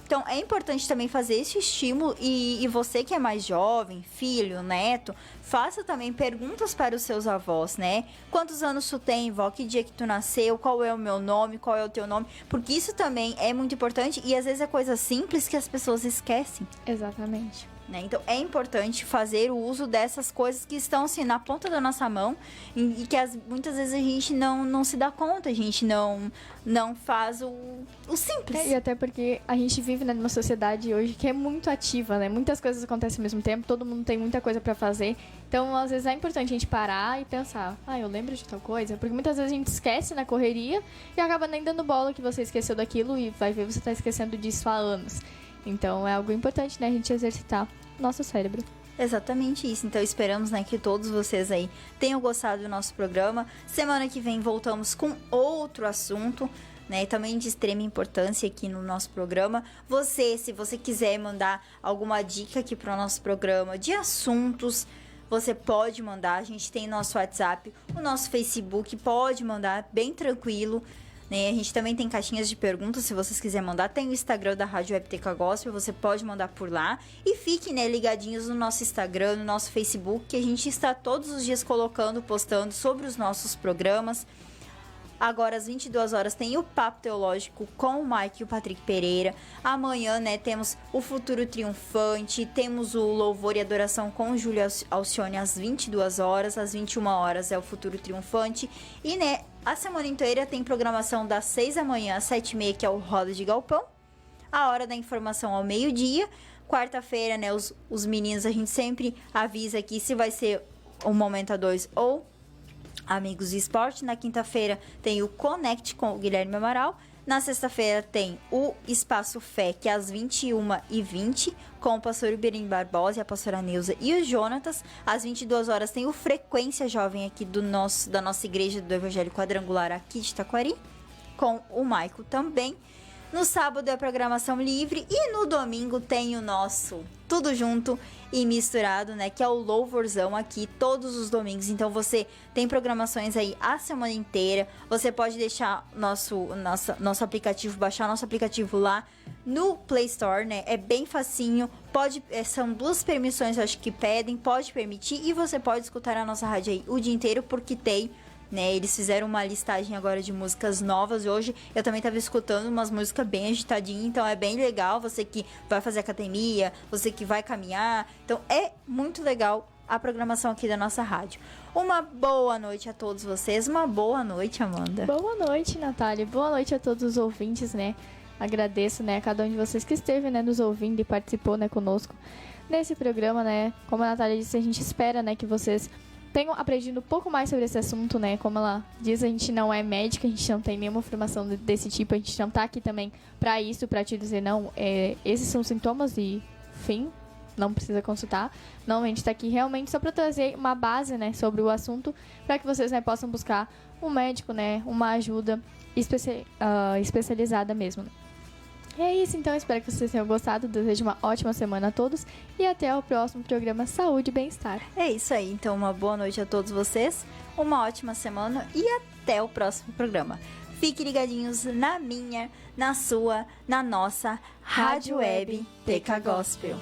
Então, é importante também fazer esse estímulo e você que é mais jovem, filho, neto, faça também perguntas para os seus avós, né? Quantos anos tu tem, vó? Que dia que tu nasceu? Qual é o meu nome? Qual é o teu nome? Porque isso também é muito importante e às vezes é coisa simples que as pessoas esquecem. Exatamente. Né? Então, é importante fazer o uso dessas coisas que estão, assim, na ponta da nossa mão e que muitas vezes a gente não se dá conta, a gente não faz o simples. E até porque a gente vive, né, numa sociedade hoje que é muito ativa, né? Muitas coisas acontecem ao mesmo tempo, todo mundo tem muita coisa pra fazer. Então, às vezes é importante a gente parar e pensar, eu lembro de tal coisa. Porque muitas vezes a gente esquece na correria e acaba nem dando bola que você esqueceu daquilo e vai ver você tá esquecendo disso há anos. Então, é algo importante, né, a gente exercitar nosso cérebro. Exatamente isso. Então, esperamos, né, que todos vocês aí tenham gostado do nosso programa. Semana que vem voltamos com outro assunto, né, também de extrema importância aqui no nosso programa. Se você quiser mandar alguma dica aqui para o nosso programa de assuntos, você pode mandar. A gente tem nosso WhatsApp, o nosso Facebook, pode mandar bem tranquilo. Né? A gente também tem caixinhas de perguntas, se vocês quiserem mandar. Tem o Instagram da Rádio WebTK Gospel, você pode mandar por lá. E fiquem, né, ligadinhos no nosso Instagram, no nosso Facebook, que a gente está todos os dias postando sobre os nossos programas. Agora, às 22 horas, tem o Papo Teológico com o Mike e o Patrick Pereira. Amanhã, né, temos o Futuro Triunfante, temos o Louvor e Adoração com o Júlio Alcione às 22 horas. Às 21 horas é o Futuro Triunfante. E, né, a semana inteira tem programação das 6 da manhã às 7h30, que é o Roda de Galpão. A Hora da Informação ao meio-dia. Quarta-feira, né, os meninos, a gente sempre avisa aqui se vai ser o Momento A2 ou Amigos do Esporte. Na quinta-feira tem o Connect com o Guilherme Amaral. Na sexta-feira tem o Espaço Fé, que é às 21h20, com o pastor Iberine Barbosa e a pastora Neuza e o Jonatas. Às 22 horas tem o Frequência Jovem aqui da nossa igreja do Evangelho Quadrangular aqui de Taquari, com o Maico também. No sábado é a programação livre e no domingo tem o nosso Tudo Junto e Misturado, né? Que é o louvorzão aqui todos os domingos. Então você tem programações aí a semana inteira. Você pode deixar nosso aplicativo, baixar nosso aplicativo lá no Play Store, né? É bem facinho. São 2 permissões, acho que pedem, pode permitir. E você pode escutar a nossa rádio aí o dia inteiro, porque tem... né, eles fizeram uma listagem agora de músicas novas. Hoje eu também estava escutando umas músicas bem agitadinhas, então é bem legal. Você que vai fazer academia, você que vai caminhar, então é muito legal a programação aqui da nossa rádio. Uma boa noite a todos vocês. Uma boa noite, Amanda. Boa noite, Natália. Boa noite a todos os ouvintes, né? Agradeço, né, a cada um de vocês que esteve, né, nos ouvindo e participou, né, conosco nesse programa, né? Como a Natália disse, a gente espera, né, que vocês tenham aprendido um pouco mais sobre esse assunto, né? Como ela diz, a gente não é médica, a gente não tem nenhuma formação desse tipo, a gente não tá aqui também pra isso, pra te dizer, não, esses são sintomas e fim, não precisa consultar. Não, a gente tá aqui realmente só pra trazer uma base, né, sobre o assunto, pra que vocês, né, possam buscar um médico, né, uma ajuda especializada mesmo, né? E é isso, então, espero que vocês tenham gostado, desejo uma ótima semana a todos e até o próximo programa Saúde e Bem-Estar. É isso aí, então uma boa noite a todos vocês, uma ótima semana e até o próximo programa. Fiquem ligadinhos na minha, na sua, na nossa Rádio Web TK Gospel.